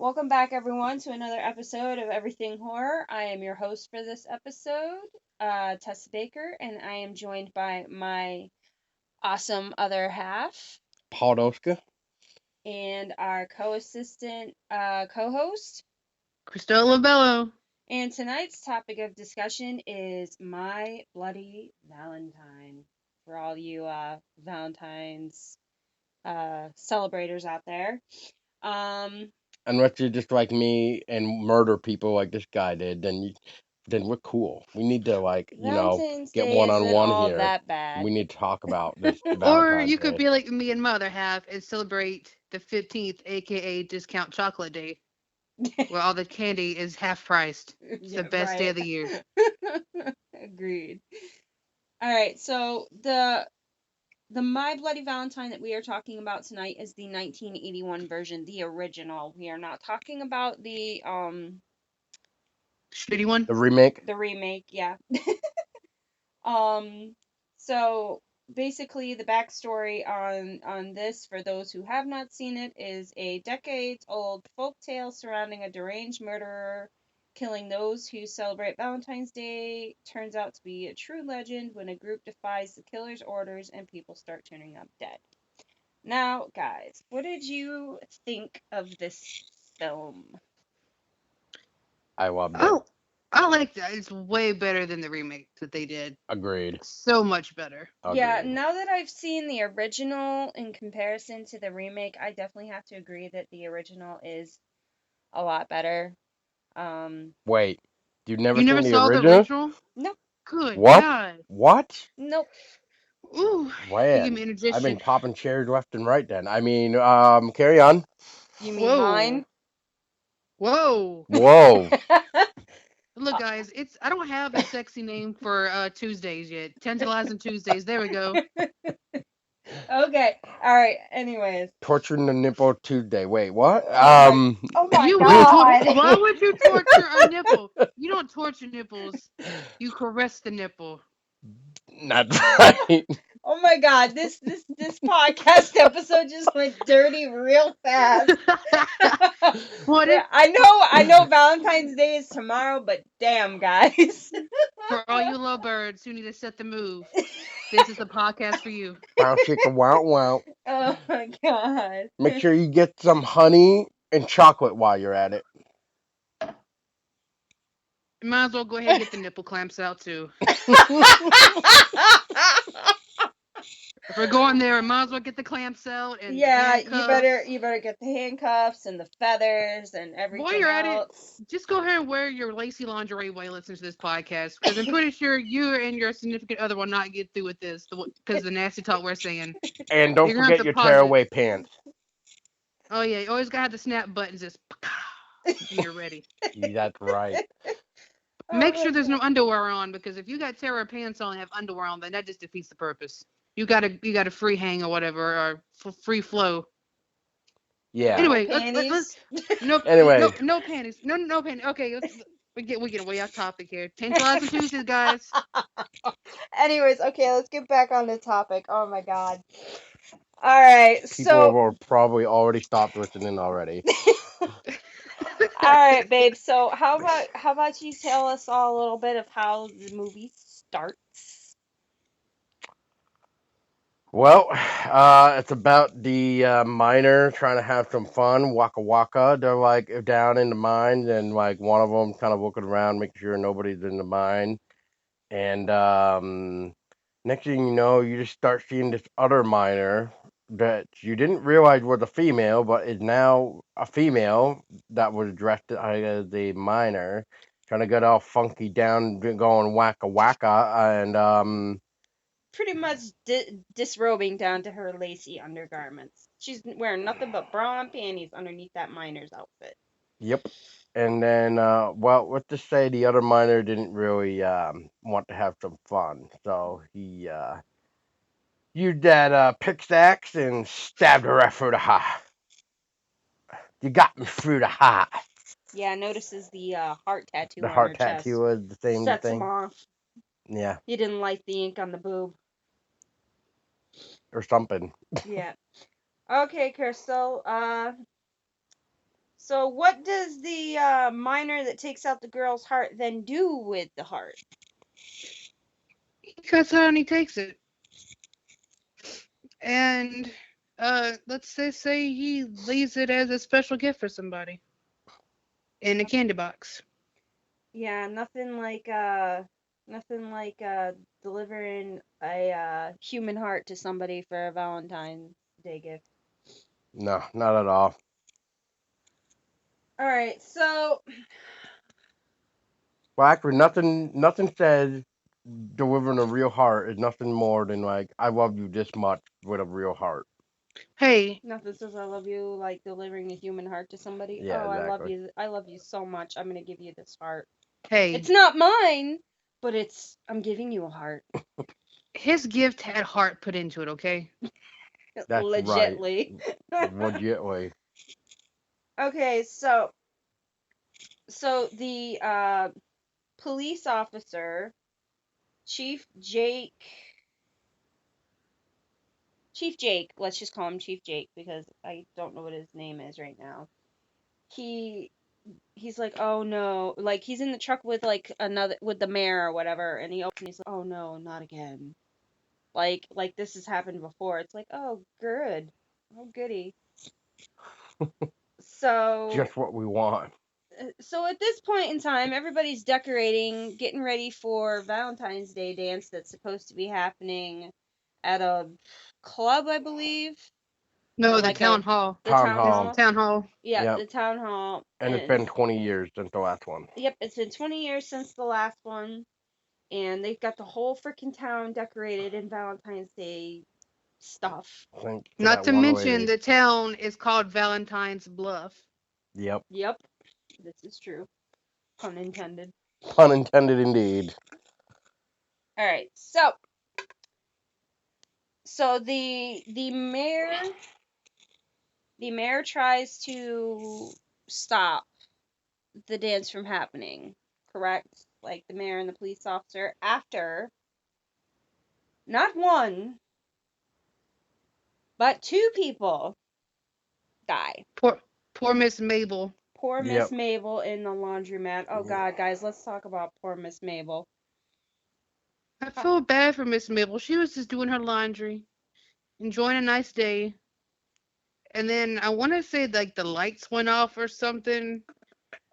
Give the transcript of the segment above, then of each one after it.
Welcome back, everyone, to another episode of Everything Horror. I am your host for this episode, Tessa Baker, and I am joined by my awesome other half Podolska. and our co-assistant, co-host. Cristela Bello. And tonight's topic of discussion is My Bloody Valentine. For all you Valentine's celebrators out there. Unless you're just like me and murder people like this guy did, then we're cool. We need to Valentine's get Day one on isn't one all here. that bad. We need to talk about this Or Valentine's you could Day. be like me and my other half and celebrate the 15th, aka Discount Chocolate Day, where all the candy is half priced. It's the best day of the year. Agreed. All right, so the My Bloody Valentine that we are talking about tonight is the 1981 version, the original. We are not talking about the Shitty one. The remake. the remake, yeah. Um, so basically the backstory on this, for those who have not seen it, is a decades-old folk tale surrounding a deranged murderer killing those who celebrate Valentine's Day turns out to be a true legend when a group defies the killer's orders and people start turning up dead. Now, guys, what did you think of this film? I loved it. Oh, I like that. It's way better than the remake that they did. Agreed. So much better. Yeah, Agreed. now that I've seen the original in comparison to the remake, I definitely have to agree that the original is a lot better. Wait, you've never You seen never the saw original? the original? Nope, Good What? God. What? nope. Ooh, you give me Man, indigestion. I've been popping chairs left and right. Then carry on. You mean mine? Whoa. Whoa. Look, guys, I don't have a sexy name for Tuesdays yet. Tantalizing Tuesdays. There we go. Okay, all right. Anyways, Torturing the nipple Tuesday. Wait, what? oh my You god. would why would you torture a nipple? You don't torture nipples. You caress the nipple. Not right. Oh my god, this podcast episode just went dirty real fast. What Yeah, I know Valentine's Day is tomorrow, but damn, guys. for all you lovebirds who need to set the move, this is the podcast for you. Wow, chicken, wow, wow. Oh my god. Make sure you get some honey and chocolate while you're at it. You might as well go ahead and get the nipple clamps out too. If we're going there, we might as well get the clamps out and Yeah, the handcuffs. you better get the handcuffs and the feathers and everything While you're at it, else. just go ahead and wear your lacy lingerie while you listen to this podcast, because I'm pretty sure you and your significant other will not get through with this because the nasty talk we're saying. And don't You're gonna have forget to your pause it. tearaway pants. Oh yeah, you always gotta have the snap buttons just when you're ready. That's right. Make sure there's no underwear on, because if you got tearaway pants on and have underwear on, then that just defeats the purpose. You got a free hang or whatever, or free flow. Yeah. Anyway, Panties. Anyway. no panties, no panties. Okay, we get way off topic here. Tantalizing Tuesdays, guys. Anyways, okay, let's get back on the topic. Oh my god. All right, People will probably already stopped listening already. all right, babe. So how about you tell us all a little bit of how the movie starts? Well, it's about the miner trying to have some fun. Waka waka. They're like down in the mines, and like one of them kind of looking around, making sure nobody's in the mine. And next thing you know, you just start seeing this other miner that you didn't realize was a female, but is now a female that was dressed as a miner, trying to get all funky down, going waka waka, and Pretty much disrobing down to her lacy undergarments. She's wearing nothing but bra and panties underneath that miner's outfit. Yep. And then, well, let's just say the other miner didn't really want to have some fun, so he used that pickaxe and stabbed her right through the heart. You got me through the heart. Yeah, notices the heart tattoo The on heart her chest. tattoo was the same Sets thing. him off. Yeah, He didn't like the ink on the boob. or something. Yeah. Okay, Crystal. So what does the miner that takes out the girl's heart then do with the heart? He cuts out and he takes it. And let's just say he leaves it as a special gift for somebody in a candy box. Yeah, nothing like delivering a human heart to somebody for a Valentine's Day gift. No, not at all. All right, so Well, actually, nothing says delivering a real heart is nothing more than like I love you this much with a real heart. Hey, nothing says I love you like delivering a human heart to somebody. Yeah, Oh, I love exactly. you. I love you so much. I'm gonna give you this heart. hey, It's not mine, but I'm giving you a heart. his gift had heart put into it, okay? That's right. Legitly. Legitly. Okay, so the police officer, Chief Jake, Chief Jake, let's just call him Chief Jake because I don't know what his name is right now. He he's like, "Oh no." Like he's in the truck with like another with the mayor or whatever and he opens he's like, "Oh no, not again." Like this has happened before. It's like, "Oh, good. Oh, goody." So Just what we want. so at this point in time, everybody's decorating, getting ready for Valentine's Day dance that's supposed to be happening at a club, I believe, or No, the like a town hall. the Town town It's the hall. hall. town hall. Yeah, Yep. the town hall, And it's and been 20 years since the last one. yep, it's been 20 years since the last one, and they've got the whole freaking town decorated in Valentine's Day stuff. Thanks to Not that to one mention lady. the town is called Valentine's Bluff. Yep. Yep, this is true. Pun intended. Pun intended indeed. All right, so the mayor tries to stop the dance from happening, correct? Like the mayor and the police officer, after not one, but two people die. Poor, poor Miss Mabel. Poor Miss Yep. Mabel in the laundromat. Oh God, guys, let's talk about poor Miss Mabel. I feel bad for Miss Mabel. She was just doing her laundry, enjoying a nice day, and then I want to say like the lights went off or something,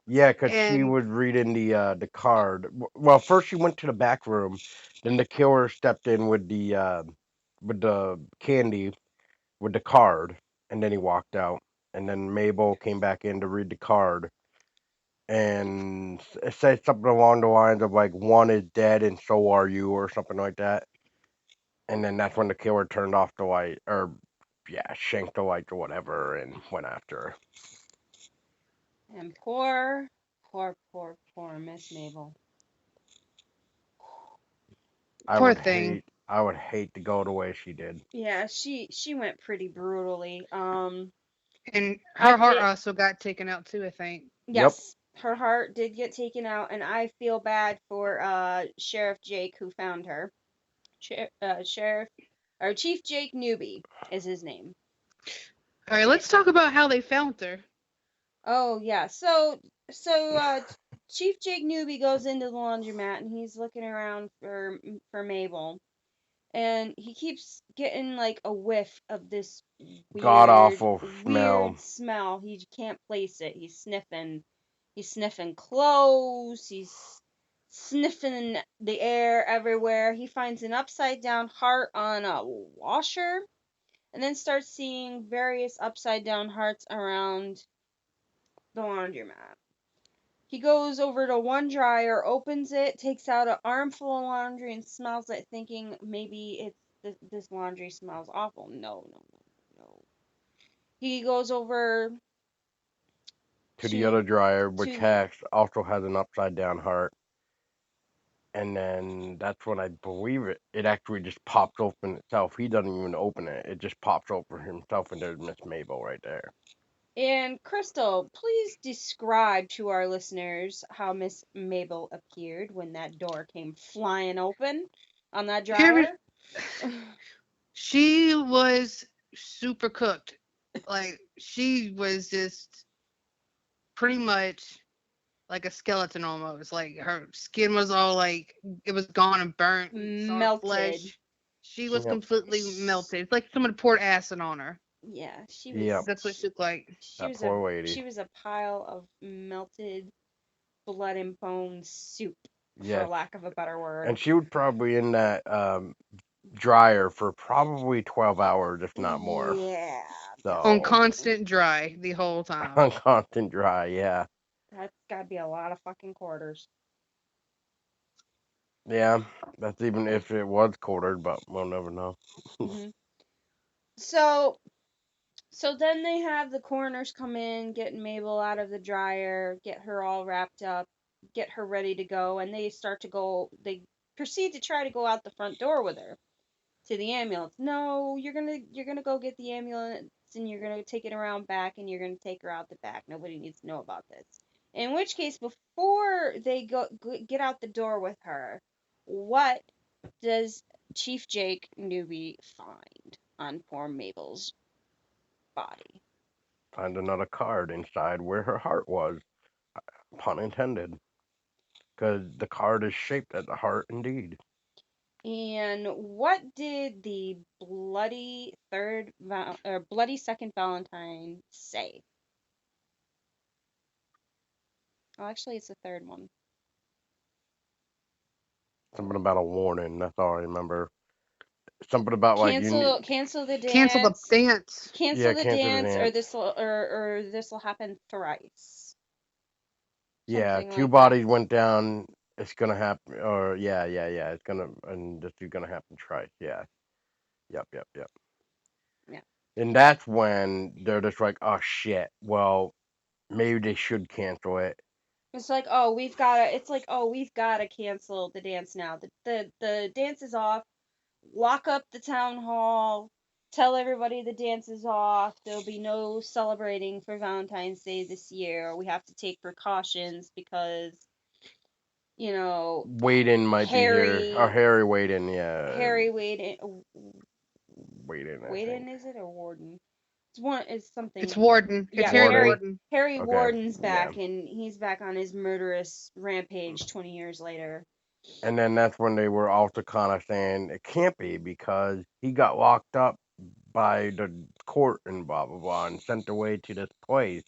Yeah, 'cause she and was reading the card. Well, first she went to the back room, then the killer stepped in with the candy with the card, and then he walked out. And then Mabel came back in to read the card, and it said something along the lines of like one is dead and so are you, or something like that. And then that's when the killer turned off the light, or yeah, shanked the light or whatever, and went after her. And poor Miss Mabel. poor thing. I would hate to go the way she did. Yeah, she went pretty brutally. And I her heart feel also got taken out too, I think. Yep. yes, her heart did get taken out, and I feel bad for Sheriff Jake who found her. Sheriff or Chief Jake Newby is his name. All right, let's talk about how they found her. Oh yeah, so Chief Jake Newby goes into the laundromat and he's looking around for Mabel, and he keeps getting like a whiff of this God weird awful smell. weird smell. He can't place it. He's sniffing clothes. He's sniffing the air everywhere. He finds an upside down heart on a washer and then starts seeing various upside down hearts around the laundromat. He goes over to one dryer, opens it, takes out an armful of laundry, and smells it, thinking maybe this laundry smells awful. No, no, no, no. He goes over To the other to dryer, which to also has an upside down heart. And then that's when I believe it actually just pops open itself. He doesn't even open it. It just pops open himself, and there's Miss Mabel right there. and Crystal, please describe to our listeners how Miss Mabel appeared when that door came flying open on that Here, dryer. she was super cooked. Like she was just pretty much like a skeleton almost. Like her skin was all like it was gone and burnt. You saw her Melted. flesh. She was Yep. completely melted. It's like someone poured acid on her. Yeah, she Yep. was. That's what she looked like. She That was a. poor lady. She was a pile of melted blood and bone soup, for Yes. lack of a better word. And she was probably in that dryer for probably 12 hours, if not more. Yeah, On So, definitely. constant dry the whole time. on constant dry, yeah. That's gotta be a lot of fucking quarters. Yeah. That's even if it was quartered, but we'll never know. Hmm. So, so then they have the coroners come in, get Mabel out of the dryer, get her all wrapped up, get her ready to go, and they start to go. They proceed to try to go out the front door with her to the ambulance. No, you're gonna go get the ambulance and you're gonna take it around back and you're gonna take her out the back. Nobody needs to know about this. In which case, before they get out the door with her, what does Chief Jake Newby find on poor Mabel's body? Find another card inside where her heart was. Pun intended. Because the card is shaped as a heart indeed. And what did the bloody second Valentine say? Oh, actually, it's the third one. Something about a warning. That's all I remember. Something about like you need. Cancel the Cancel the dance. dance. Cancel Yeah, the cancel the dance, or dance. this'll happen thrice. Yeah, Something two like that. bodies went down. It's gonna happen. Or yeah. It's gonna and this is gonna happen twice. Yeah. Yep. Yeah. And that's when they're just like, oh shit. Well, maybe they should cancel it. It's like, oh, we've gotta. It's like, oh, we've gotta cancel the dance now. The dance is off. Lock up the town hall. Tell everybody the dance is off. There'll be no celebrating for Valentine's Day this year. We have to take precautions because, you know, Waden might be here. Or Harry Harry Waden. Yeah, Harry Wade Waden. I think. Waden, is it, or Warden? It's one. It's It's something. Warden. It's Yeah, Harry Warden. Warden. Harry Okay. Warden's Yeah. back, and he's back on his murderous rampage 20 years later. And then that's when they were also kind of saying it can't be because he got locked up by the court and blah blah blah and sent away to this place.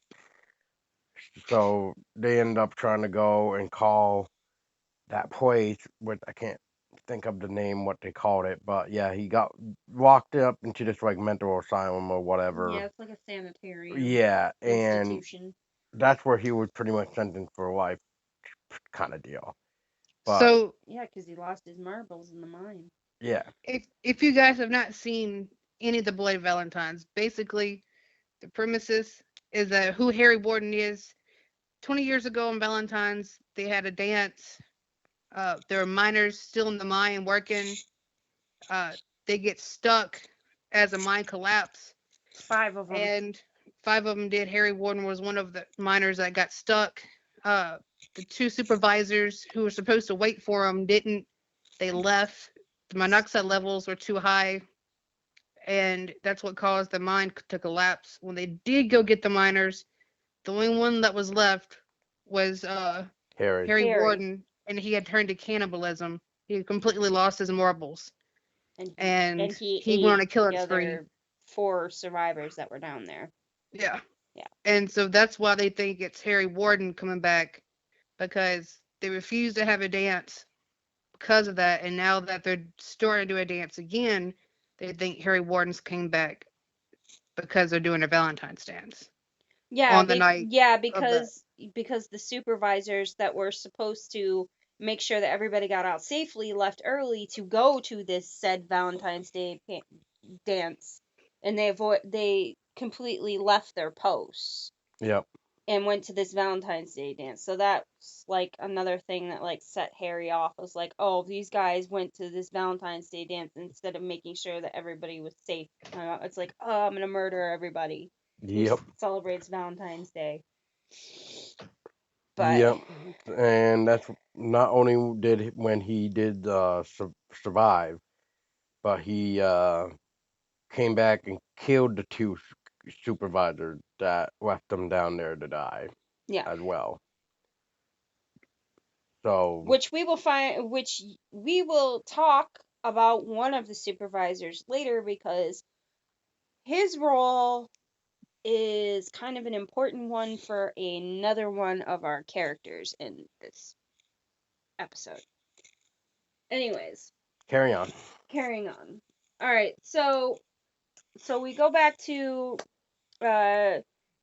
So they end up trying to go and call that place, which I can't think of the name what they called it, but yeah, he got locked up into this like mental asylum or Yeah, whatever. it's like a sanitarium Yeah, and institution. that's where he was pretty much sentenced for life kind of deal. But So Yeah, 'cause he lost his marbles in the mine. yeah, if you guys have not seen any of the Bloody Valentines, basically the premises is that who Harry Warden is. 20 years ago on Valentine's, they had a dance. There were miners still in the mine working. Uh, they get stuck as a mine collapse, 5 of them. and 5 of them did. Harry Warden was one of the miners that got stuck. Uh, the 2 supervisors who were supposed to wait for them didn't. They left. The monoxide levels were too high, and that's what caused the mine to collapse. When they did go get the miners, the only one that was left was Harry. Harry Harry. Warden, and he had turned to cannibalism. He had completely lost his marbles, And and he he went on ate a killing the spree. other 4 survivors that were down there. Yeah, Yeah. and so that's why they think it's Harry Warden coming back, because they refused to have a dance because of that, and now that they're starting to do a dance again, they think Harry Warden's came back because they're doing a Valentine's dance Yeah, on the night of that. because the supervisors that were supposed to make sure that everybody got out safely left early to go to this said Valentine's Day dance, and they completely left their posts Yep. and went to this Valentine's Day dance. So that's like another thing that like set Harry off. Was like, oh, these guys went to this Valentine's Day dance instead of making sure that everybody was safe. It's like, oh, I'm gonna murder everybody who Yep. celebrates Valentine's Day. But Yep. And that's not only did when he did survive, but he came back and killed the two supervisors that left them down there to die. Yeah. as well. So Which we will talk about one of the supervisors later, because his role is kind of an important one for another one of our characters in this episode. Anyways, carry on. carrying on. All right, so we go back to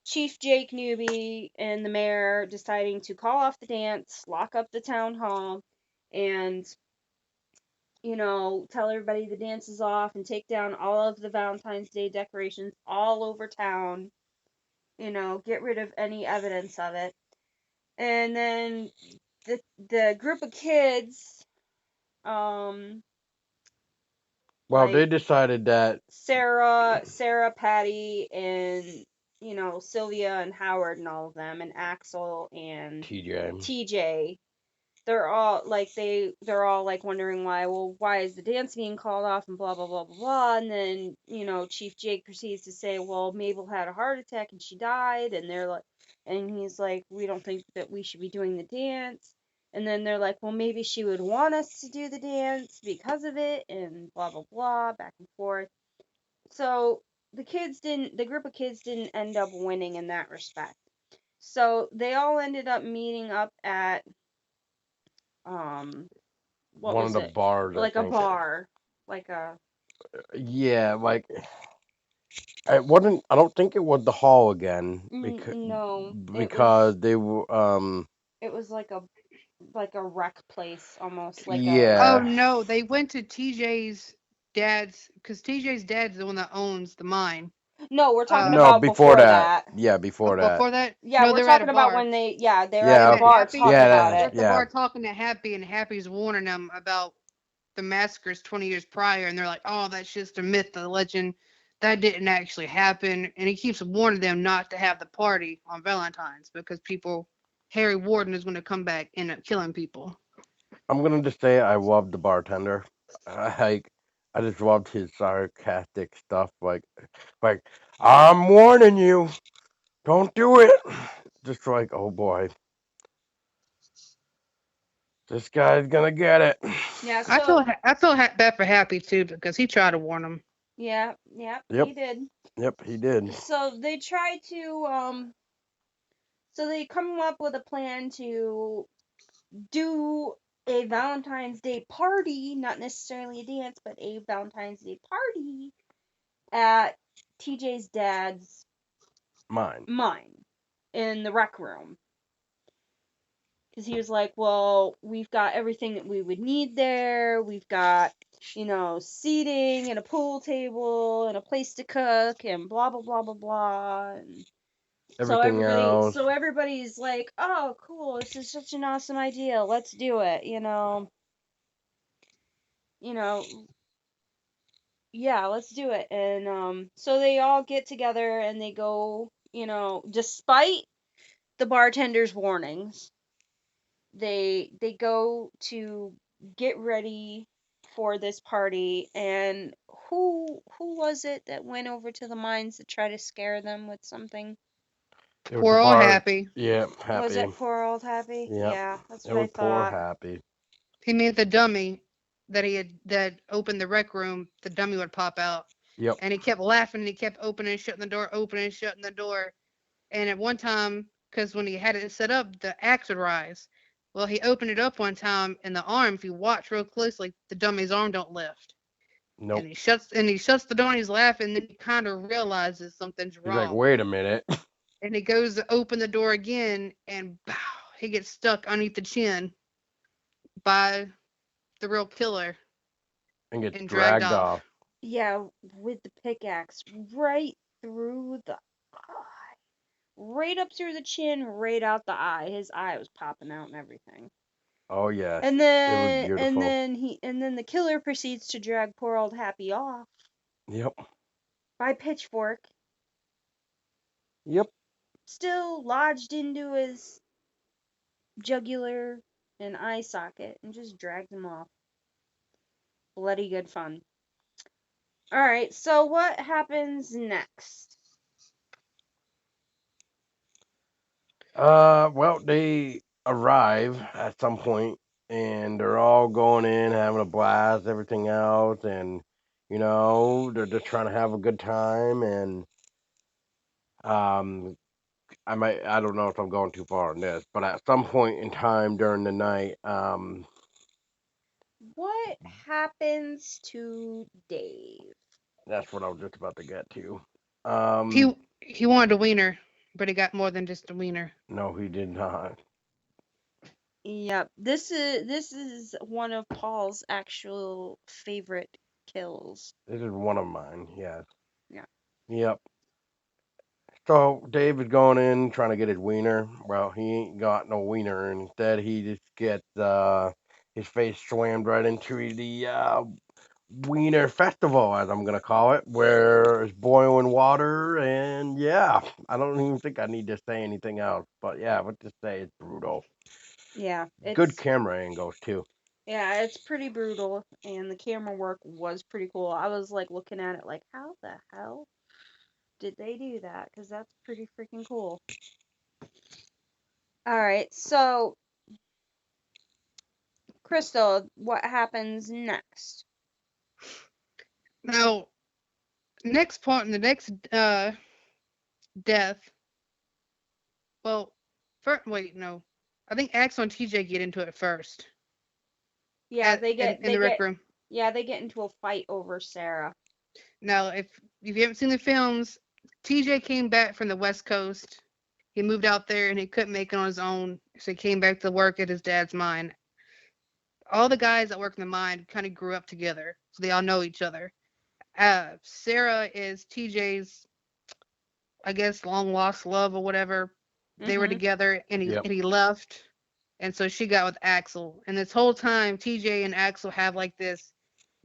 Chief Jake Newby and the mayor deciding to call off the dance, lock up the town hall, and tell everybody the dance is off and take down all of the Valentine's Day decorations all over town. Get rid of any evidence of it. And then the group of kids, Well, like they decided that Sarah, Patty, and Sylvia and Howard and all of them, and Axel and TJ. TJ, they're all like wondering why is the dance being called off, and blah blah blah blah blah. And then Chief Jake proceeds to say, well, Mabel had a heart attack and she died, and he's like, we don't think that we should be doing the dance. And then they're like, well, maybe she would want us to do the dance because of it, and blah blah blah, back and forth. So the group of kids didn't end up winning in that respect. So they all ended up meeting up at what One of was the it? bars, Like I a think. bar. Like a Yeah, like it wasn't. I don't think it was the hall again no. because they were. It was like a rec place almost, like a Oh Yeah. no, they went to TJ's dad's because TJ's dad's the one that owns the mine. No, we're talking No, about before before that. that. Yeah, before that. Before that, Yeah, no, we're they're at a talking about bar. when they're at Yeah. the They're at bar Happy. talking about They're it. at the bar talking to Happy, and Happy's warning them about the massacres 20 years prior, and they're like, "Oh, that's just a myth, a legend. That didn't actually happen." And he keeps warning them not to have the party on Valentine's because Harry Warden is going to come back and end up killing people. I'm gonna just say I loved the bartender. Like I just loved his sarcastic stuff. Like I'm warning you, don't do it. Just like, oh boy, this guy's gonna get it. Yeah, I feel bad for Happy too because he tried to warn them. yeah, Yep, he did. yep, he did. So they try to so they come up with a plan to do a Valentine's Day party, not necessarily a dance, but a Valentine's Day party at TJ's dad's Mine. mine in the rec room. Because he was like, well, we've got everything that we would need there. We've got, seating and a pool table and a place to cook and blah, blah, blah, blah, blah. And Everything else. so everybody's like, oh, cool. This is such an awesome idea. Let's do it. You know, yeah, let's do it. And so they all get together and they go, despite the bartender's warnings, they go to get ready for this party. And who was it that went over to the mines to try to scare them with something? It was the Poor old bar. Happy. Yeah, Happy. Was it poor old Happy? Yep. Yeah, that's It what I was poor thought. Happy. He made the dummy that opened the rec room. The dummy would pop out. Yep. And he kept laughing and he kept opening and shutting the door, opening and shutting the door. And at one time, because when he had it set up, the axe would rise. Well, he opened it up one time, and the arm, if you watch real closely, the dummy's arm don't lift. Nope. And he shuts the door and he's laughing, and then he kind of realizes something's He's wrong. like, wait a minute. And he goes to open the door again, and bow, he gets stuck underneath the chin by the real killer And gets and dragged off. Yeah, with the pickaxe right through the eye. Right up through the chin, right out the eye. His eye was popping out and everything. Oh yeah. And It then was beautiful. and then the killer proceeds to drag poor old Happy off Yep. by pitchfork, Yep. still lodged into his jugular and eye socket, and just dragged him off. Bloody good fun. Alright, so what happens next? Well, they arrive at some point, and they're all going in, having a blast, everything else, and they're just trying to have a good time. And um, I don't know if I'm going too far on this, but at some point in time during the night, What happens to Dave? that's what I was just about to get to. He wanted a wiener, but he got more than just a wiener. No, he did not. Yep, this is one of Paul's actual favorite kills. This is one of mine. Yes. Yeah. Yep. So Dave is going in trying to get his wiener. Well, he ain't got no wiener, and instead he just gets his face slammed right into the wiener festival, as I'm gonna call it, where it's boiling water, and yeah, I don't even think I need to say anything else. But yeah, what to say, it's brutal. Yeah, Good camera angles too. it's pretty brutal, and the camera work was pretty cool. I was like looking at it like, how the hell did they do that? Because that's pretty freaking cool. All right, so Crystal, what happens next? Now, next part in the next death. Well, first, wait, no. I think Axel and TJ get into it first Yeah, in the rec room. they get into a fight over Sarah. Now, if you haven't seen the films, TJ came back from the West Coast. He moved out there and he couldn't make it on his own, so he came back to work at his dad's mine. All the guys that work in the mine kind of grew up together, so they all know each other. Sarah is TJ's, I guess, long lost love or whatever. They were Mhm. together, and Yep. he left, and so she got with Axel. And this whole time, TJ and Axel have like this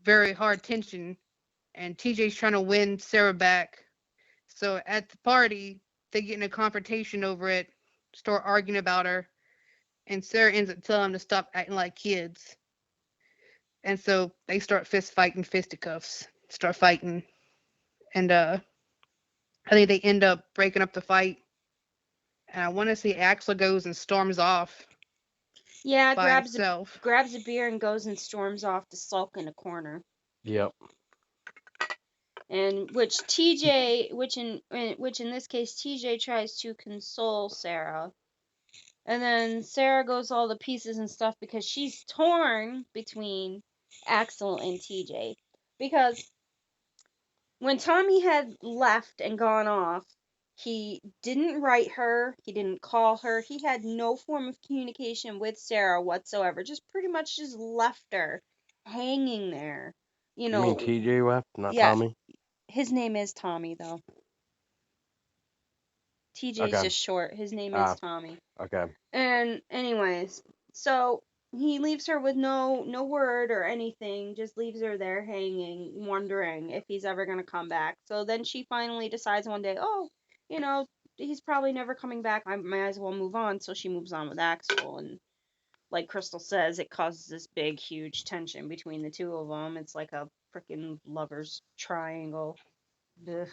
very hard tension, and TJ's trying to win Sarah back. So at the party, they get in a confrontation over it, start arguing about her, and Sarah ends up telling them to stop acting like kids. And so they start fist fighting, fisticuffs, start fighting, and I think they end up breaking up the fight. And I want to see Axel goes and storms off Yeah, by himself. grabs a beer and goes and storms off to sulk in a corner. Yep. And which in this case TJ tries to console Sarah. And then Sarah goes all to pieces and stuff because she's torn between Axel and TJ. Because when Tommy had left and gone off, he didn't write her, he didn't call her, he had no form of communication with Sarah whatsoever. Just pretty much just left her hanging there. You You mean know, TJ left, not yeah, Tommy? his name is Tommy though. TJ's Okay. just short. His name is Ah, Tommy. okay. And anyways, so he leaves her with no word or anything, just leaves her there hanging, wondering if he's ever gonna come back. So then she finally decides one day, oh, you know, he's probably never coming back. I might as well move on. So she moves on with Axel, and like Crystal says, it causes this big, huge tension between the two of them. It's like a freaking lovers triangle. Ugh,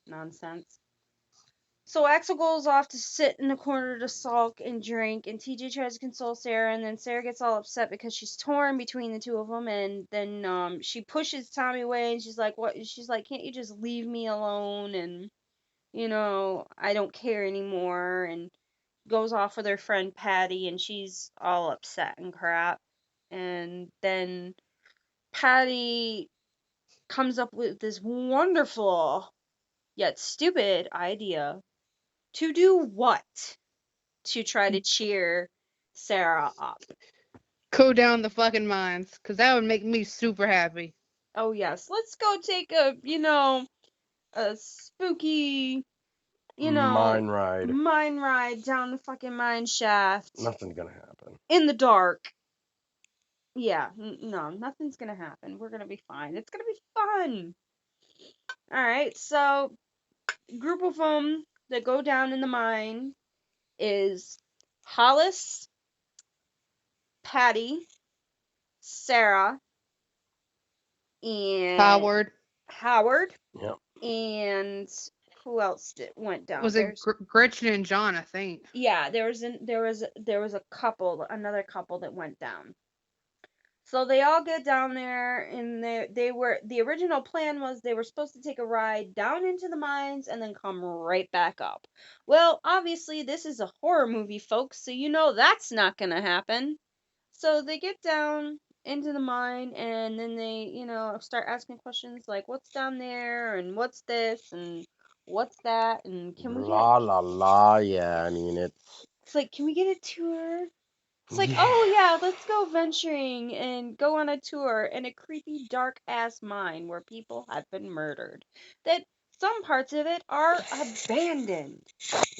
nonsense. So Axel goes off to sit in the corner to sulk and drink, and TJ tries to console Sarah, and then Sarah gets all upset because she's torn between the two of them, and then she pushes Tommy away, and she's like, "What?" She's like, "Can't you just leave me alone?" And I don't care anymore, and goes off with her friend Patty, and she's all upset and crap, and then Patty comes up with this wonderful yet stupid idea. To do what? To try to cheer Sarah up. Go down the fucking mines, because that would make me super happy. Oh yes, let's go take a spooky, Mine ride. mine ride down the fucking mine shaft Nothing's gonna happen. in the dark. Yeah, no, nothing's gonna happen. We're gonna be fine. It's gonna be fun. All right, so group of them that go down in the mine is Hollis, Patty, Sarah, and Howard. Howard, Yep. and who else went down? Was it Gretchen and John? I think. Yeah, there was a couple, another couple that went down. So they all get down there, and the original plan was they were supposed to take a ride down into the mines and then come right back up. Well, obviously this is a horror movie, folks, so you know that's not gonna happen. So they get down into the mine, and then they, start asking questions like, what's down there, and what's this, and what's that, and can we get, La la la, yeah. I mean, it's like, can we get a tour? It's like, yeah, oh yeah, let's go venturing and go on a tour in a creepy, dark ass mine where people have been murdered. That some parts of it are abandoned.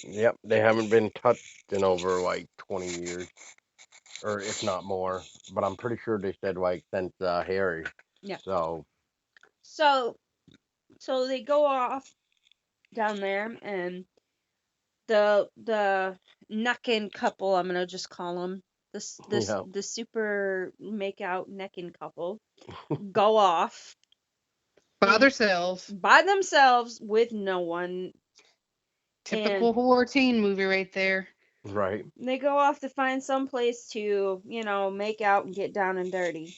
yep. They haven't been touched in over like 20 years, or if not more. But I'm pretty sure they said like since Harry. Yeah. So So, so they go off down there, and the neckin couple, I'm gonna just call them yeah, the super make out neckin couple, go off By and themselves. by themselves with no one, and Typical horror teen movie right there. right. they go off to find some place to, make out and get down and dirty,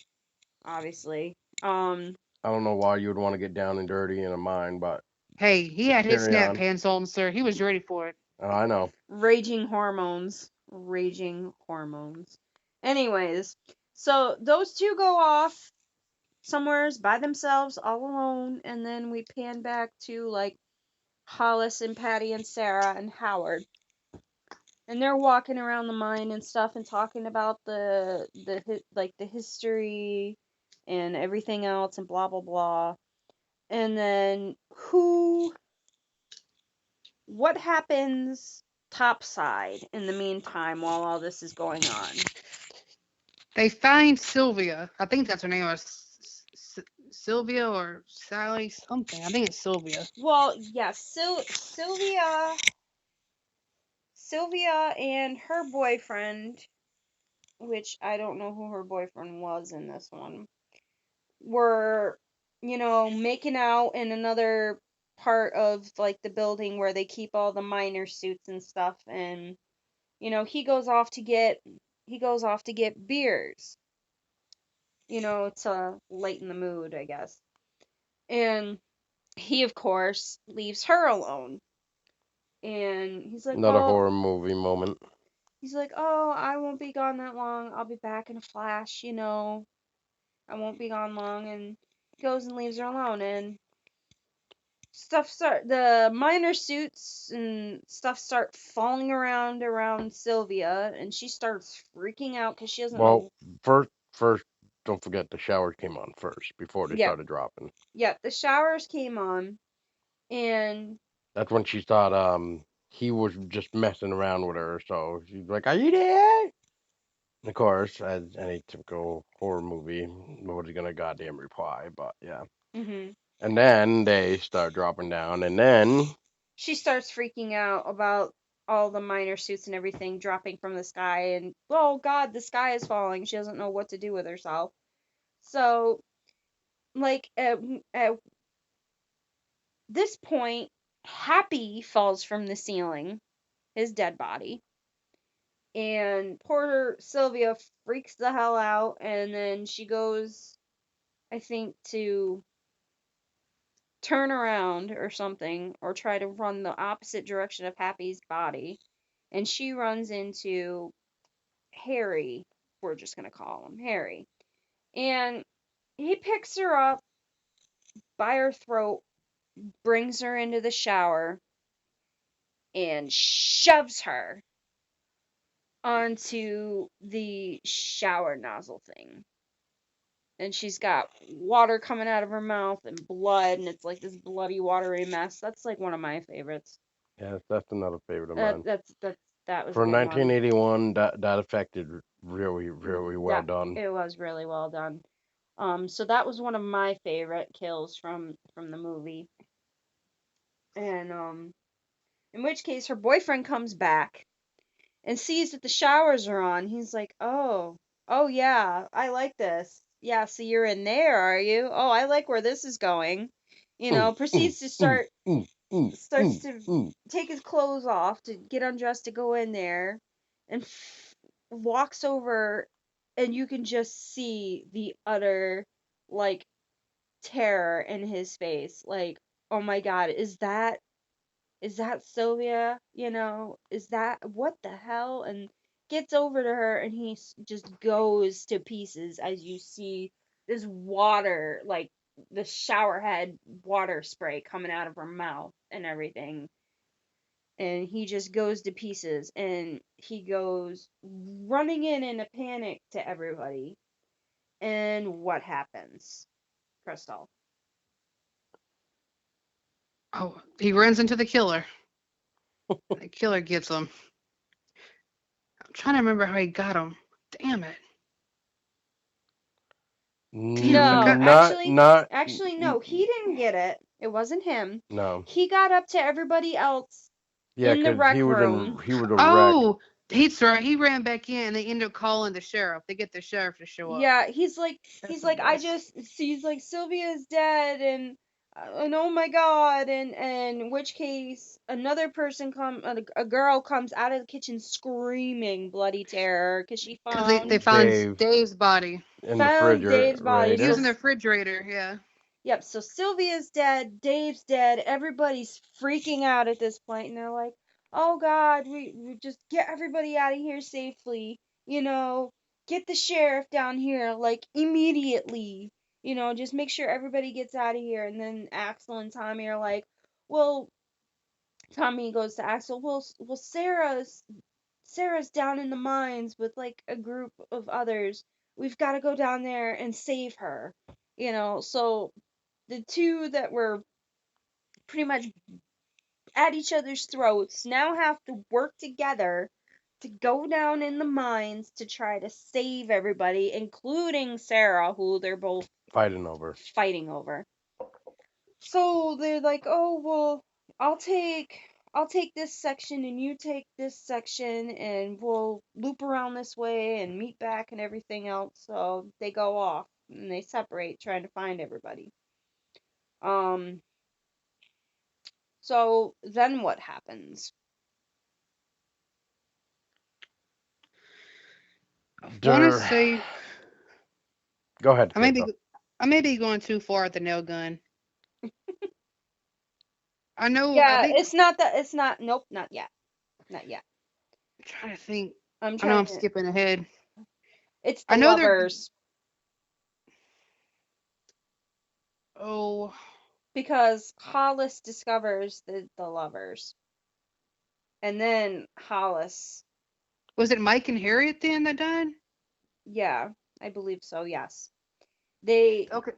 obviously. I don't know why you would want to get down and dirty in a mine, but Hey, he had his carry snap on. pants on, sir. He was ready for it. I know. Raging hormones. Raging hormones. Anyways, so those two go off somewheres by themselves, all alone, and then we pan back to like Hollis and Patty and Sarah and Howard. And they're walking around the mine and stuff and talking about the history and everything else and blah blah blah. And then what happens topside in the meantime while all this is going on? They find Sylvia. I think that's her name. Sylvia or Sally something. I think it's Sylvia. Well, yeah, Sylvia and her boyfriend, which I don't know who her boyfriend was in this one, were, making out in another part of like the building where they keep all the miner suits and stuff, and he goes off to get beers, to lighten the mood, I guess. And he of course leaves her alone. And Another horror movie moment. he's like, "Oh, I won't be gone that long. I'll be back in a flash, I won't be gone long." And goes and leaves her alone, and the miner suits and stuff start falling around Sylvia, and she starts freaking out because she doesn't Well, know. first, don't forget the showers came on first before they Yeah, started dropping. yeah, the showers came on, and That's when she thought he was just messing around with her. So she's like, "Are you there?" And of course, as any typical horror movie, nobody's gonna goddamn reply. But yeah. hmm And then they start dropping down, and then she starts freaking out about all the miner suits and everything dropping from the sky, and oh god, the sky is falling. She doesn't know what to do with herself. So, like, at this point, Happy falls from the ceiling, his dead body, and poor Sylvia freaks the hell out, and then she goes, I think, to turn around or something, or try to run the opposite direction of Happy's body, and she runs into Harry. We're just gonna call him Harry, and he picks her up by her throat, brings her into the shower, and shoves her onto the shower nozzle thing. And she's got water coming out of her mouth and blood, and it's like this bloody, watery mess. That's like one of my favorites. yes, that's another favorite of That mine. that's that's that was a For good one. 1981, that affected really, really well Yeah, done. it was really well done. So that was one of my favorite kills from the movie. And in which case her boyfriend comes back and sees that the showers are on. He's like, "Oh yeah, I like this. Yeah, so you're in there, are you? Oh, I like where this is going." Proceeds to start starts to take his clothes off to get undressed to go in there, and walks over, and you can just see the utter like terror in his face. Like, oh my God, is that Sylvia? You know, is that what the hell? And gets over to her, and he just goes to pieces as you see this water, like the shower head water spray coming out of her mouth and everything. And he just goes to pieces, and he goes running in a panic to everybody. And what happens, Crystal? Oh, he runs into the killer. The killer gets him. I'm trying to remember how he got him. Damn it. Damn, I No, forgot. actually, no, he didn't get it. It wasn't him. No. He got up to everybody else Yeah, in the because rec he was room. he was a wreck. Oh, he's right. He ran back in, and they end up calling the sheriff. They get the sheriff to show up. Yeah, he's like, That's what it was. he's like, Sylvia's dead, and oh my God, and in which case another person a girl comes out of the kitchen screaming bloody terror because she Because they found found Dave's body. In the found Dave's body. He was refrigerator. in the refrigerator, yeah. Yep, so Sylvia's dead, Dave's dead, everybody's freaking out at this point, and they're like, oh God, we just get everybody out of here safely, you know, get the sheriff down here, like, immediately, you know, just make sure everybody gets out of here. And then Axel and Tommy are like, well, Tommy goes to Axel, well, Sarah's down in the mines with, like, a group of others. We've got to go down there and save her, you know, so the two that were pretty much at each other's throats now have to work together to go down in the mines to try to save everybody, including Sarah, who they're both Fighting over. So they're like, "Oh, well, I'll take this section and you take this section and we'll loop around this way and meet back and everything else." So they go off and they separate trying to find everybody. Um So then what happens? I want to Dur- say Go ahead. I may be Crystal. I may be going too far at the nail gun. I know. I Yeah, think it's not, nope, not yet. Not yet. I'm trying to think. I'm I know trying I'm to, skipping ahead. it's the I know they're. lovers. Oh, Because Hollis discovers the lovers. And then Hollis, was it Mike and Harriet then that died? yeah, I believe so, yes. They, Okay.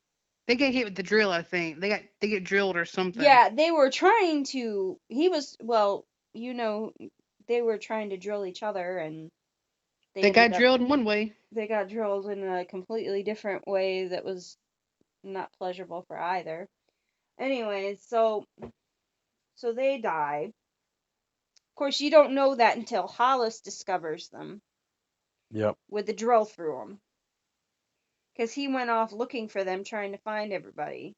They get hit with the drill. I think they get drilled or something. yeah, they were trying to, well, you know, they were trying to drill each other, and They got drilled in one way. they got drilled in a completely different way that was not pleasurable for either. Anyways, so they die. Of course, you don't know that until Hollis discovers them Yep. with the drill through them. Because he went off looking for them, trying to find everybody.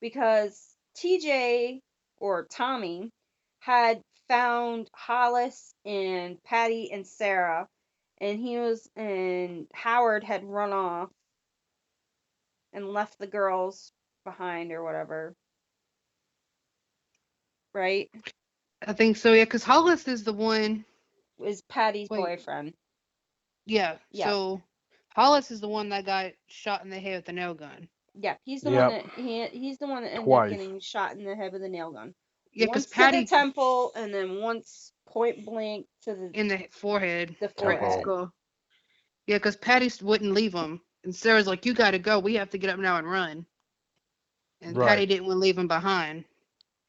Because TJ, or Tommy, had found Hollis and Patty and Sarah, and Howard had run off and left the girls behind or whatever. Right? I think so. Yeah, because Hollis is the one. Is Patty's Wait. boyfriend. Yeah. Yeah. So Hollis is the one that got shot in the head with the nail gun. Yeah, he's the Yep. one that he's the one that ended Twice. up getting shot in the head with a nail gun. Yeah, because Once Patty to the temple, and then once point blank to the in the forehead. the Right in the forehead. skull. Yeah, because Patty wouldn't leave him, and Sarah's like, "You got to go. We have to get up now and run." And Right. Patty didn't want to leave him behind.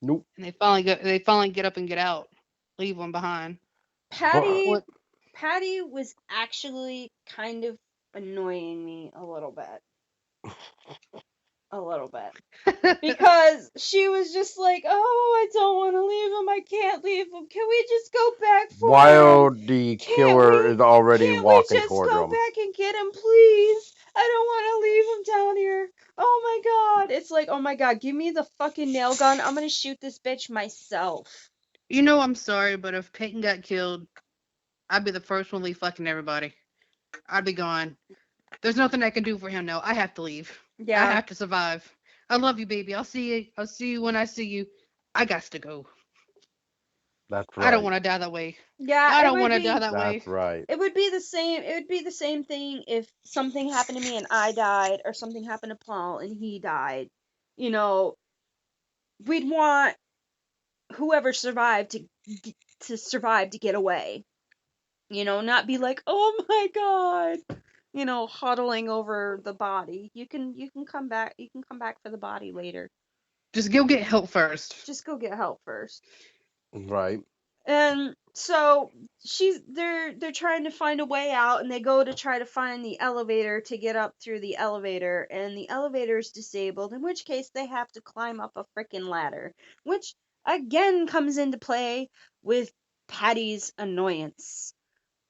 Nope. And they finally get up and get out, leave him behind. Patty was actually kind of annoying me a little bit. A little bit. Because she was just like, "Oh, I don't want to leave him. I can't leave him. Can we just go back for him? While the killer is already walking just towards go them. back and get him, please? want to leave him down here. Oh my god. It's like, oh my god, give me the fucking nail gun. I'm gonna shoot this bitch myself. You know, I'm sorry, but if Peyton got killed, I'd be the first one to leave fucking everybody. I'd be gone. There's nothing I can do for him now. I have to leave. I Yeah. have to survive. I love you, baby. I'll see you. I'll see you when I see you. I got to go. That's I don't right. want to die that way. Yeah, I it don't would want to die be that way. That's right. it would be the same it would be the same thing if something happened to me and I died, or something happened to Paul and he died. You know, we'd want whoever survived to survive to get away. You know, not be like, "Oh my god." You know, huddling over the body. You can come back. You can come back for the body later. Just go get help first. Just go get help first. Right. And so they're trying to find a way out, and they go to try to find the elevator to get up through the elevator, and the elevator's disabled, in which case they have to climb up a freaking ladder, which again comes into play with Patty's annoyance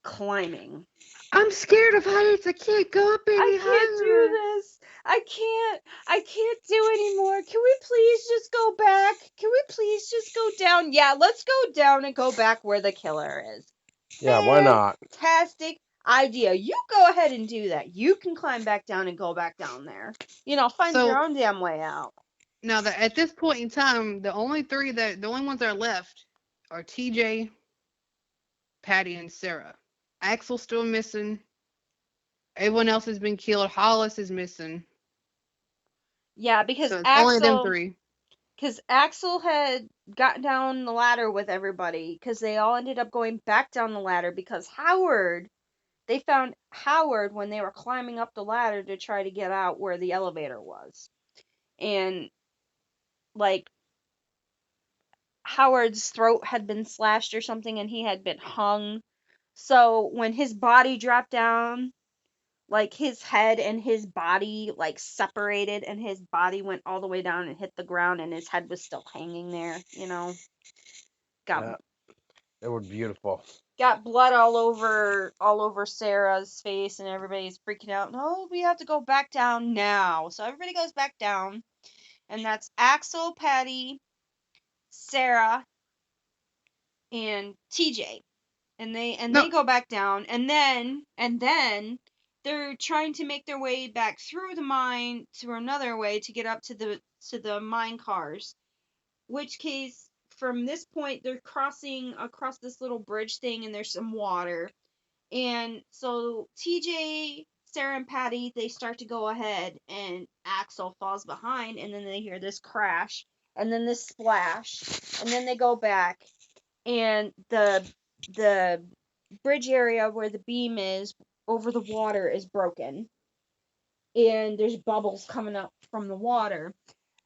climbing. I'm scared of heights. I can't go up any I can't higher. do this. I can't do anymore. Can we please just go back? Can we please just go down? Yeah, let's go down and go back where the killer is. Yeah, why not? Fantastic idea. You go ahead and do that. You can climb back down and go back down there. You know, find your So own damn way out. now that at this point in time, the only ones that are left are TJ, Patty, and Sarah. Axel's still missing. Everyone else has been killed. Hollis is missing. Yeah, because So it's only them three. Axel had gotten down the ladder with everybody, because they all ended up going back down the ladder, because they found Howard when they were climbing up the ladder to try to get out where the elevator was. And, like, Howard's throat had been slashed or something, and he had been hung. So when his body dropped down, like, his head and his body, like, separated, and his body went all the way down and hit the ground, and his head was still hanging there, you know. Got Yeah, it was beautiful. got blood all over Sarah's face, and everybody's freaking out. No, we have to go back down now. So everybody goes back down, and that's Axel, Patty, Sarah, and TJ. And they No, go back down, and then they're trying to make their way back through the mine through another way to get up to the mine cars. Which case, from this point, they're crossing across this little bridge thing, and there's some water. And so TJ, Sarah, and Patty, they start to go ahead, and Axel falls behind, and then they hear this crash, and then this splash, and then they go back, and the bridge area where the beam is over the water is broken, and there's bubbles coming up from the water,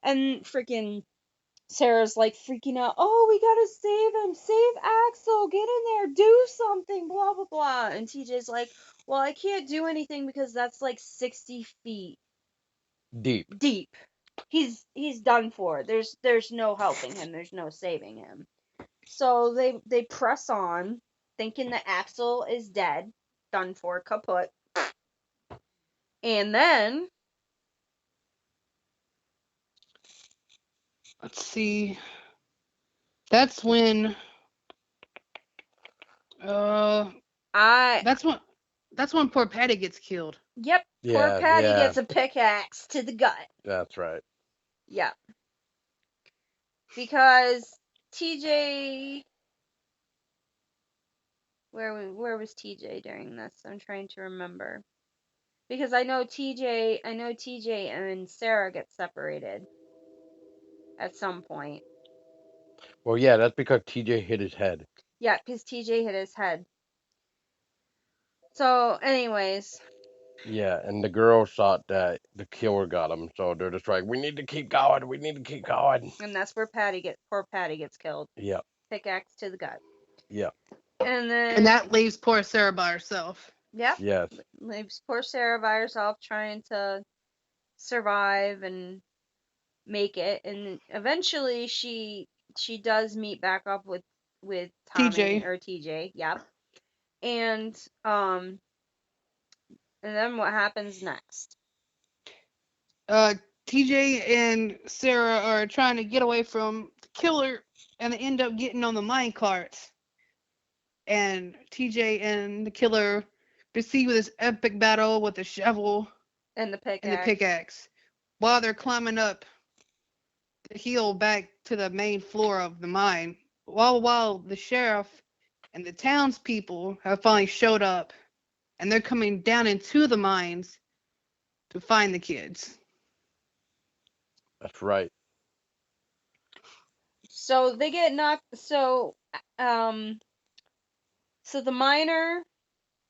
and freaking Sarah's like freaking out. Oh, we gotta save him. Save Axel. Get in there. Do something. Blah, blah, blah. And TJ's like, well, I can't do anything because that's like 60 feet Deep. deep. He's done for. There's no helping him. There's no saving him. So they press on, thinking that Axel is dead, done for, kaput. And then let's see. That's when. I That's when poor Patty gets killed. Yep, poor Yeah, Patty yeah. gets a pickaxe to the gut. That's right. Yep. Because TJ, where was TJ during this? I'm trying to remember. Because I know TJ and Sarah get separated at some point. Well, yeah, that's because TJ hit his head. Yeah, because TJ hit his head. So, anyways, Yeah, and the girls thought that the killer got him, so they're just like, we need to keep going. We need to keep going. and that's where poor Patty gets killed. Yep. Pickaxe to the gut. Yep. And then And that leaves poor Sarah by herself. Yep. Yes. Leaves poor Sarah by herself trying to survive and make it, and eventually she does meet back up with Tommy TJ. or TJ. Yep. And And then what happens next? TJ and Sarah are trying to get away from the killer, and they end up getting on the mine carts. And TJ and the killer proceed with this epic battle with the shovel And the pickaxe. and the pickaxe, while they're climbing up the hill back to the main floor of the mine. While the sheriff and the townspeople have finally showed up, and they're coming down into the mines to find the kids. That's right. So they get knocked. So the miner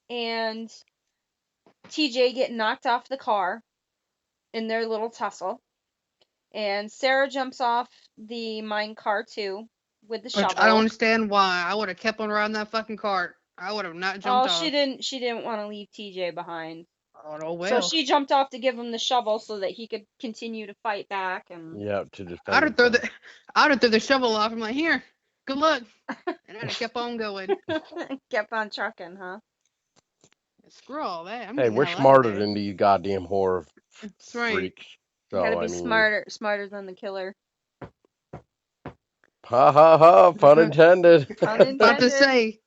and TJ get knocked off the car in their little tussle, and Sarah jumps off the mine car too with the Which shovel. I don't understand why. I would have kept on riding that fucking cart. I would have not jumped off. She didn't want to leave TJ behind. Oh well. So she jumped off to give him the shovel so that he could continue to fight back. And Yeah, to defend I'd have thrown himself. the shovel off. I'm like, here, good luck, and I'd have kept on going. kept on trucking, huh? Screw all that. I'm Hey, getting we're the hell out of smarter there. than these goddamn horror That's right. freaks. You gotta So be I mean, smarter than the killer. ha ha ha, pun intended. Pun About to intended. say,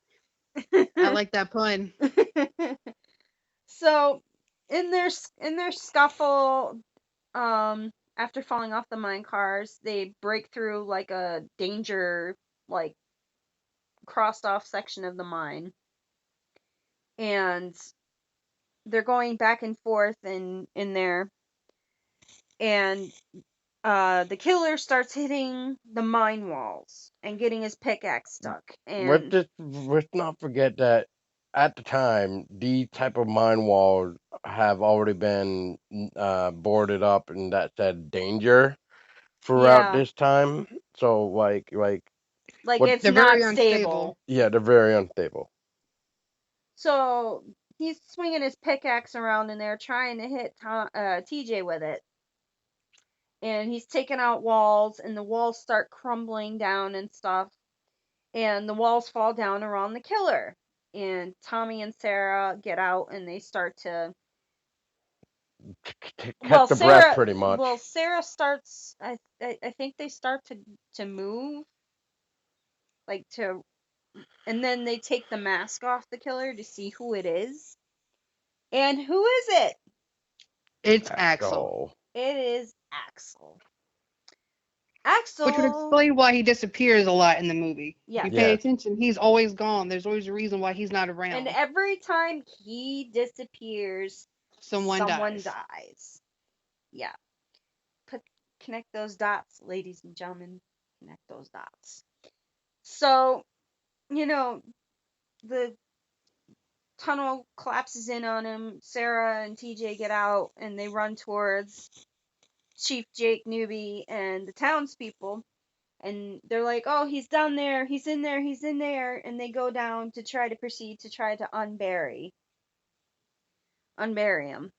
I like that pun. So, in their scuffle, after falling off the mine cars, they break through like a danger, like crossed off section of the mine, and they're going back and forth in there, and the killer starts hitting the mine walls and getting his pickaxe stuck. And Let's not forget that at the time, these type of mine walls have already been boarded up, and that said danger throughout yeah, this time. So like like what? it's They're not very stable. unstable. Yeah, they're very unstable. So he's swinging his pickaxe around in there, trying to hit TJ with it. And he's taking out walls, and the walls start crumbling down and stuff. And the walls fall down around the killer. And Tommy and Sarah get out, and they start to. Catch the breath, pretty much. Well, Sarah starts. I think they start to move, like to, and then they take the mask off the killer to see who it is. And who is it? It's Axel. It is Axel. Axel. Which would explain why he disappears a lot in the movie. Yeah. If you pay Yes. attention, he's always gone. There's always a reason why he's not around. And every time he disappears, someone dies. Yeah. Connect those dots, ladies and gentlemen. Connect those dots. So, the tunnel collapses in on him. Sarah and TJ get out, and they run towards Chief Jake Newby and the townspeople. And they're like, oh, he's down there, he's in there, he's in there. And they go down to try to proceed to try to unbury him.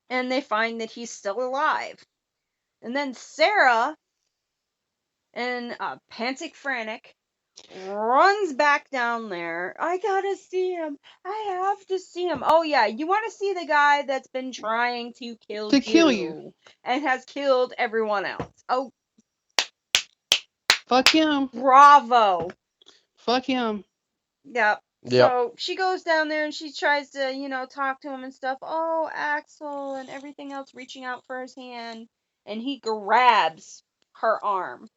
And they find that he's still alive. And then Sarah, in a Pantic Frantic, runs back down there. I gotta see him. I have to see him. Oh yeah, you want to see the guy that's been trying to kill you and has killed everyone else. Oh, fuck him. Bravo. Fuck him. Yep. Yep. So she goes down there and she tries to, talk to him and stuff. Oh, Axel and everything else, reaching out for his hand, and he grabs her arm.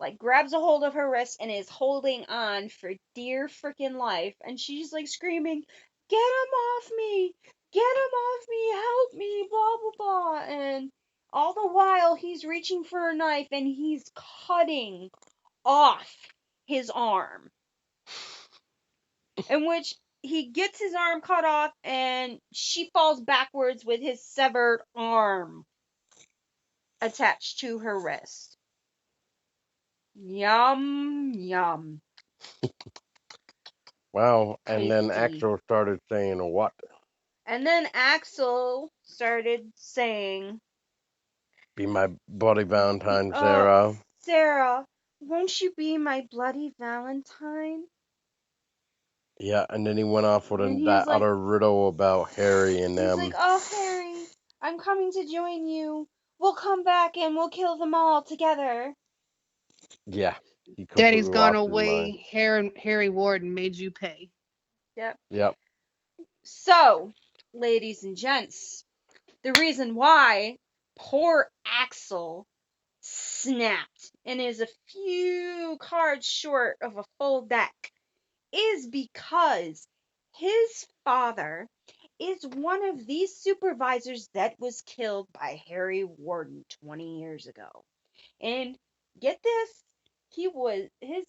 Like, grabs a hold of her wrist and is holding on for dear freaking life. And she's like screaming, get him off me! Get him off me! Help me! Blah, blah, blah. And all the while, he's reaching for a knife and he's cutting off his arm. In which he gets his arm cut off and she falls backwards with his severed arm attached to her wrist. Yum, yum. Wow. And then Tasty. Axel started saying what? And then Axel started saying, Be my Bloody Valentine, Sarah. Sarah, won't you be my Bloody Valentine? Yeah, and then he went off with And he was that like, other riddle about Harry and he's like, them. oh Harry, I'm coming to join you. We'll come back and we'll kill them all together. Yeah, he Daddy's completely gone lost his mind. away. Harry Warden made you pay. Yep. Yep. So, ladies and gents, the reason why poor Axel snapped and is a few cards short of a full deck is because his father is one of these supervisors that was killed by Harry Warden 20 years ago. And get this, he was his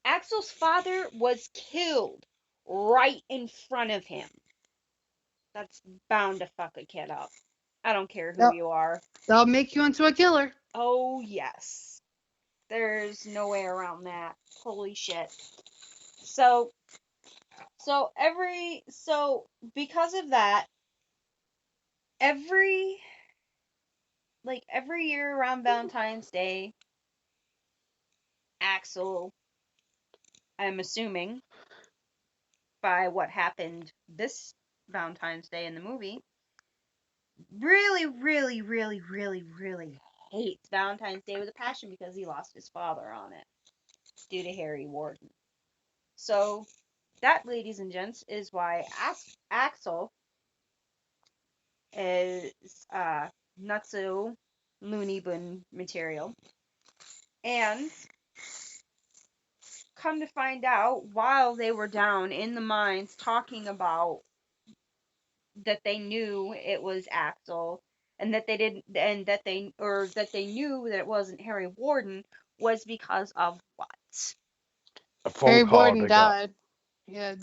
Axel's father was killed right in front of him. That's bound to fuck a kid up. I don't care who That, you are. that'll make you into a killer. Oh, yes. There's no way around that. Holy shit. So, so because of that, every every year around Valentine's Day, Axel, I'm assuming by what happened this Valentine's Day in the movie, really, really, really, really, really hates Valentine's Day with a passion because he lost his father on it due to Harry Warden. So that, ladies and gents, is why Axel is not so loony bin material. And come to find out, while they were down in the mines talking about that they knew it was Axel and that they didn't and that they knew that it wasn't Harry Warden was because of what? A phone Harry call Warden they got. died. Yeah,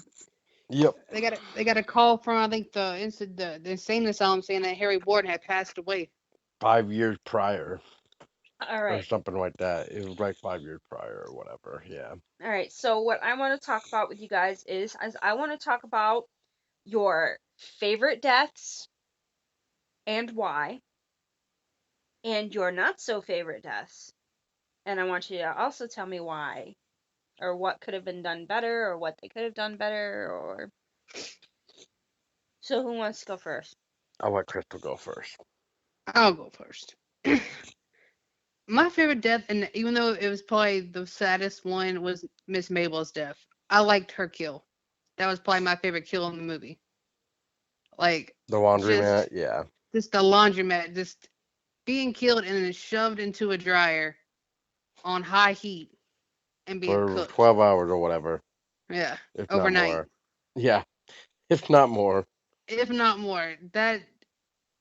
Yep. they got a call from I think the insane asylum saying that Harry Warden had passed away. 5 years prior All or right. something like that. It was like 5 years prior or whatever. Yeah. All right. So what I want to talk about with you guys is I want to talk about your favorite deaths and why, and your not so favorite deaths. And I want you to also tell me why, or what could have been done better, or what they could have done better, or so who wants to go first? I'll let Crystal go first. I'll go first. My favorite death, and even though it was probably the saddest one, was Miss Mabel's death. I liked her kill. That was probably my favorite kill in the movie. Like The just laundromat, yeah. just the laundromat, just being killed and then shoved into a dryer on high heat and being For cooked. 12 hours or whatever, Yeah, if not overnight, more. Yeah, if not more. if not more. That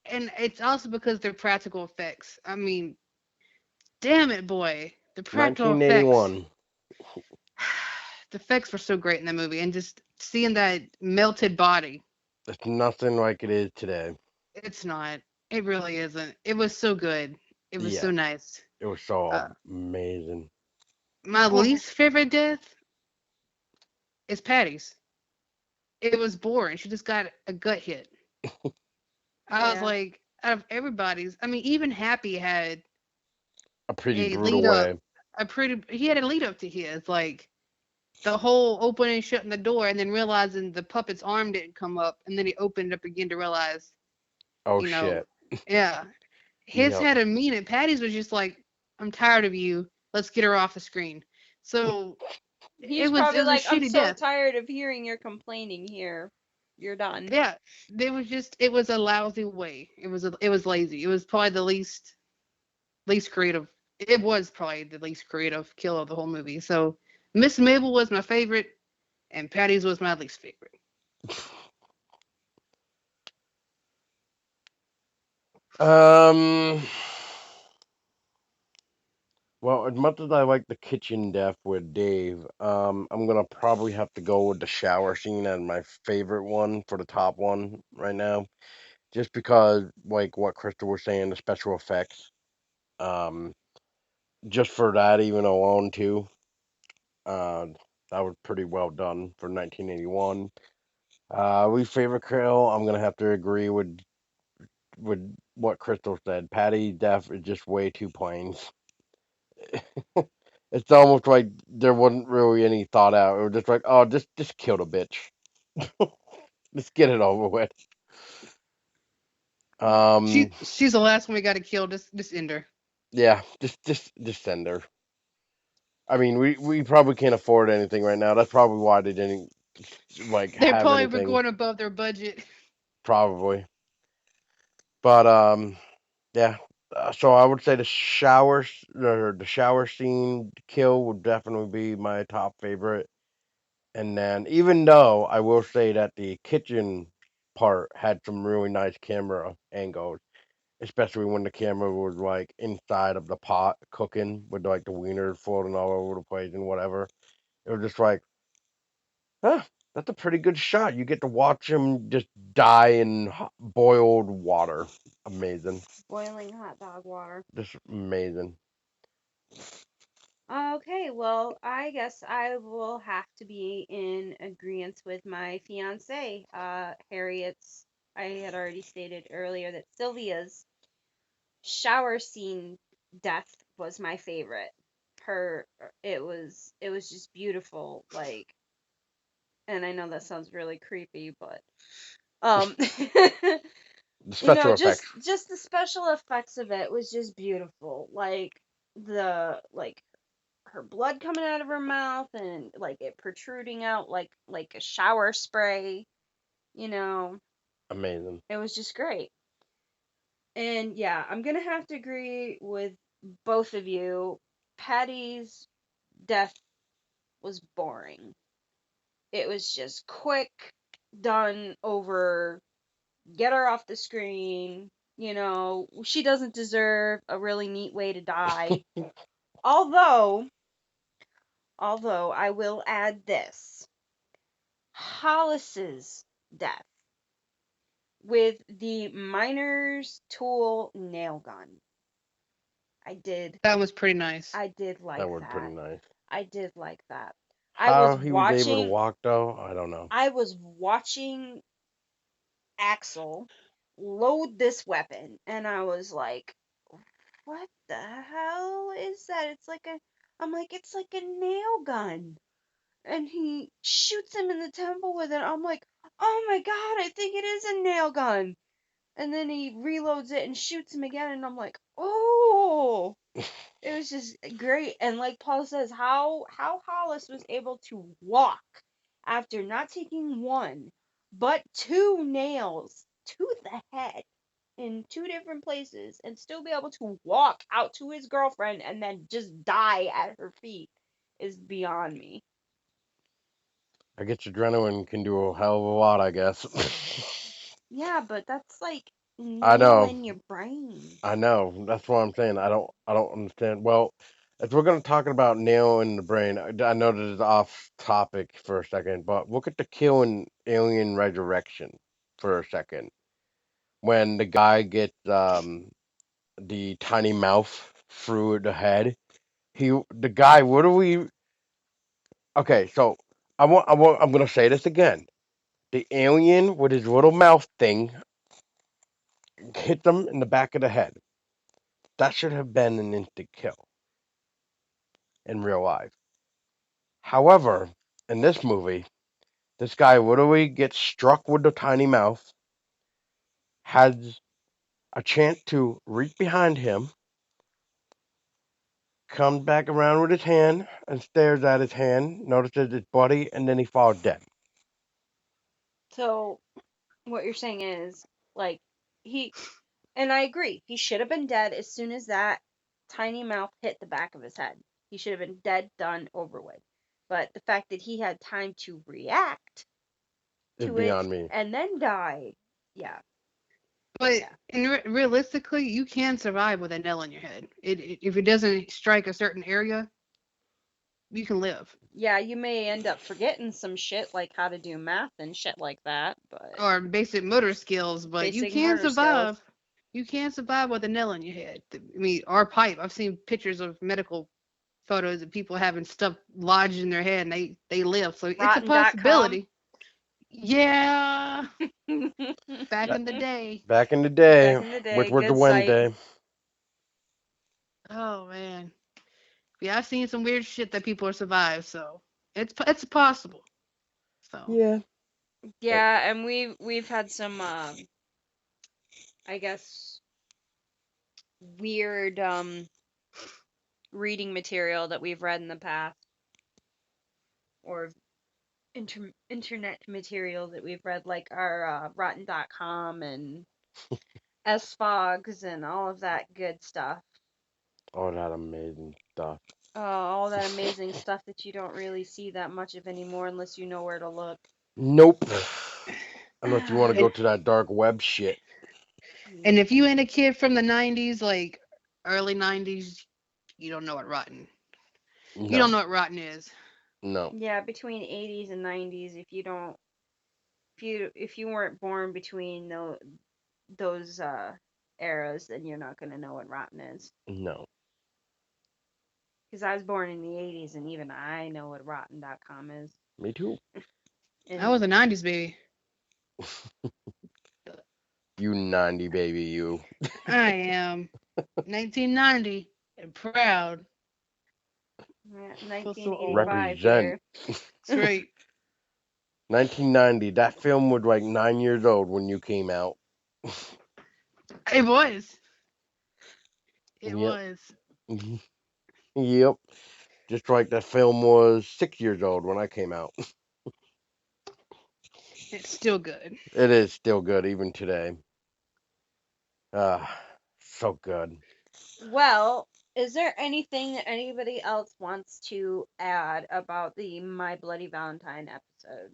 and it's also because they're practical effects. I mean, damn it, boy, the practical effects. 1981. The effects were so great in that movie, and just seeing that melted body. It's nothing like it is today. It's not. It really isn't. It was so good. It was Yeah, so nice. it was so Uh, amazing. my Oh, least favorite death is Patty's. It was boring. She just got a gut hit. I was yeah. like, out of everybody's, I mean, even Happy had A pretty a brutal lead up, way. he had a lead up to his. Like, the whole opening, shutting the door, and then realizing the puppet's arm didn't come up, and then he opened it up again to realize, Oh you know, shit. yeah, his Yep. had a meaning. Patty's was just like, I'm tired of you. Let's get her off the screen. So He's it probably was a like, I'm shitty so death. tired of hearing your complaining here. You're done. Yeah, it was a lousy way. It was lazy. It was probably the least creative. It was probably the least creative kill of the whole movie. So Miss Mabel was my favorite, and Patty's was my least favorite. Um. Well, as much as I like the kitchen death with Dave, I'm gonna probably have to go with the shower scene as my favorite one for the top one right now. Just because, like what Crystal was saying, the special effects. Um, just for that, even alone too. Uh, that was pretty well done for 1981. Least favorite kill, I'm gonna have to agree with what Crystal said. Patty death is just way too plain. It's almost like there wasn't really any thought out. It was just like, oh, just kill the bitch. Let's get it over with. Um, She's the last one we got to kill. Just end her. yeah, just send her. I mean, we probably can't afford anything right now. That's probably why they didn't like They're have probably anything. going above their budget. Probably, but yeah. So I would say the shower scene kill would definitely be my top favorite. And then, even though I will say that the kitchen part had some really nice camera angles, especially when the camera was like inside of the pot cooking with like the wiener floating all over the place and whatever. It was just like, huh, that's a pretty good shot. You get to watch him just die in boiled water. Amazing. Boiling hot dog water. Just amazing. Okay, well, I guess I will have to be in agreement with my fiance. Harriet's, I had already stated earlier that Sylvia's shower scene death was my favorite. Her, it was just beautiful, like, and I know that sounds really creepy, but um The you special know, effects. just the special effects of it was just beautiful. Like like her blood coming out of her mouth and like it protruding out like a shower spray, you know. Amazing. It was just great. And yeah, I'm going to have to agree with both of you. Patty's death was boring. It was just quick, done over, get her off the screen. You know, she doesn't deserve a really neat way to die. Although, although I will add this. Hollis's death with the miner's tool nail gun. I did That was pretty nice. I did That like was pretty that. nice. I did like that. I was How he was able to watching walk though, I don't know. I was watching Axel load this weapon and I was like, what the hell is that? I'm like, it's like a nail gun. And he shoots him in the temple with it. I'm like, oh my god, I think it is a nail gun. And then he reloads it and shoots him again, and I'm like, oh, it was just great. And like Paul says, how Hollis was able to walk after not taking one but two nails to the head in two different places and still be able to walk out to his girlfriend and then just die at her feet is beyond me. I guess adrenaline can do a hell of a lot, I guess. Yeah, but that's like I nail know. in your brain. I know. That's what I'm saying. I don't understand. Well, if we're gonna talk about nail in the brain, I know this is off topic for a second, but look at the kill in Alien Resurrection for a second. When the guy gets the tiny mouth through the head, the guy, what do we? Okay, so I'm gonna say this again. The alien with his little mouth thing hit them in the back of the head. That should have been an instant kill in real life. However, in this movie, this guy literally gets struck with the tiny mouth, has a chance to reach behind him, comes back around with his hand and stares at his hand, notices it's bloody, and then he falls dead. So what you're saying is like he and I agree, he should have been dead as soon as that tiny mouth hit the back of his head. He should have been dead, done, over with. But the fact that he had time to react Is to it beyond me. and then die, yeah, But yeah. realistically, you can survive with a nail in your head. If it doesn't strike a certain area, you can live. Yeah, you may end up forgetting some shit like how to do math and shit like that, but Or basic motor skills, but you basic can motor skills. survive. You can survive with a nail in your head. I mean, our pipe. I've seen pictures of medical photos of people having stuff lodged in their head and they live. So it's a Rotten.com. possibility. Yeah, back Ba- in the day. Back in the day, Back in the which day, was the good site. Wednesday. Oh man. Yeah, I've seen some weird shit that people have survived, so it's possible. So Yeah. Yeah, and we've had some I guess weird reading material that we've read in the past, or internet material that we've read, like our rotten.com and sfogs and all of that good stuff. Oh, that amazing stuff. All that amazing stuff that you don't really see that much of anymore unless you know where to look. Nope. Unless you want to and, go to that dark web shit. and if you ain't a kid from the '90s, like early '90s, you don't know what rotten. You don't No. know what rotten is. No. Yeah, between 80s and 90s, if you weren't born between those eras, then you're not gonna know what rotten is. No. Because I was born in the 80s, and even I know what rotten.com is. Me too. I And was a '90s baby. You 90 baby, you. I am 1990 and proud. Feel so old. 1985 Represent. here. That's right. 1990. That film was like 9 years old when you came out. It was. It Yep. was. Yep. Just like that film was 6 years old when I came out. It's still good. It is still good even today. Ah, so good. Well, is there anything that anybody else wants to add about the My Bloody Valentine episode?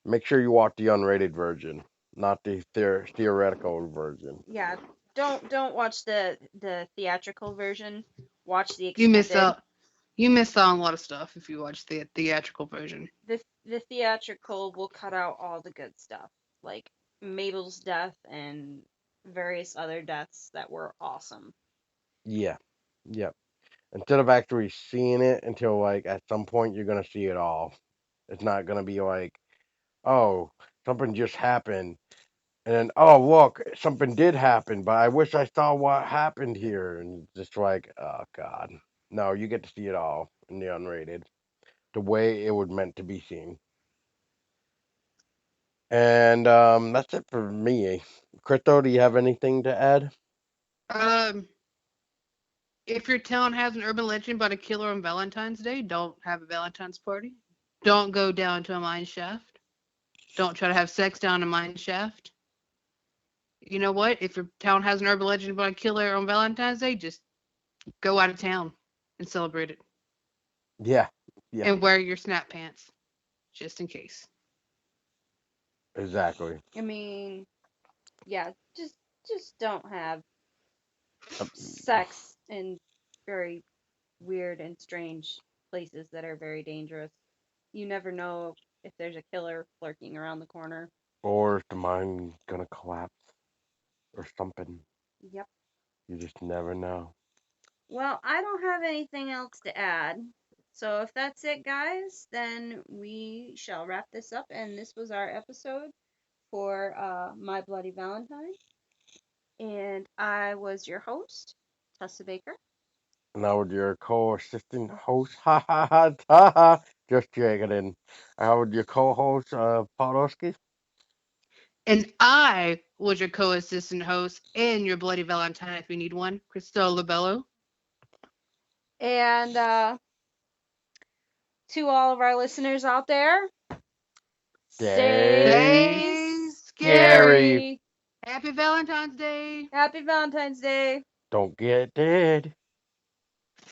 Make sure you watch the unrated version, not the theoretical version. Yeah, don't watch the theatrical version. Watch the You miss extended. out. You miss out on a lot of stuff if you watch the theatrical version. The theatrical will cut out all the good stuff, like Mabel's death and various other deaths that were awesome. Yeah. Yep. Instead of actually seeing it until like at some point you're gonna see it all. It's not gonna be like, oh, something just happened. And then, oh, look, something did happen, but I wish I saw what happened here. And just like, oh, God. No, you get to see it all in the unrated, the way it was meant to be seen. And that's it for me. Crypto, do you have anything to add? Um, if your town has an urban legend about a killer on Valentine's Day, don't have a Valentine's party. Don't go down to a mine shaft. Don't try to have sex down a mine shaft. You know what? If your town has an urban legend about a killer on Valentine's Day, just go out of town and celebrate it. Yeah, yeah, And wear your snap pants, just in case. exactly. I mean, yeah, just don't have Um, sex in very weird and strange places that are very dangerous. You never know if there's a killer lurking around the corner. Or is the mine gonna collapse or something? Yep. You just never know. Well, I don't have anything else to add. So if that's it, guys, then we shall wrap this up. And this was our episode for My Bloody Valentine. And I was your host, Tessa Baker. Now with your co-assistant host, ha ha ha ha ha, just joking. I was your co-host, Podolsky. And I was your co-assistant host and your Bloody Valentine if you need one, Christelle Labello. And to all of our listeners out there, stay Stay Stay scary. scary. scary. Happy Valentine's Day. Happy Valentine's Day. Don't get dead.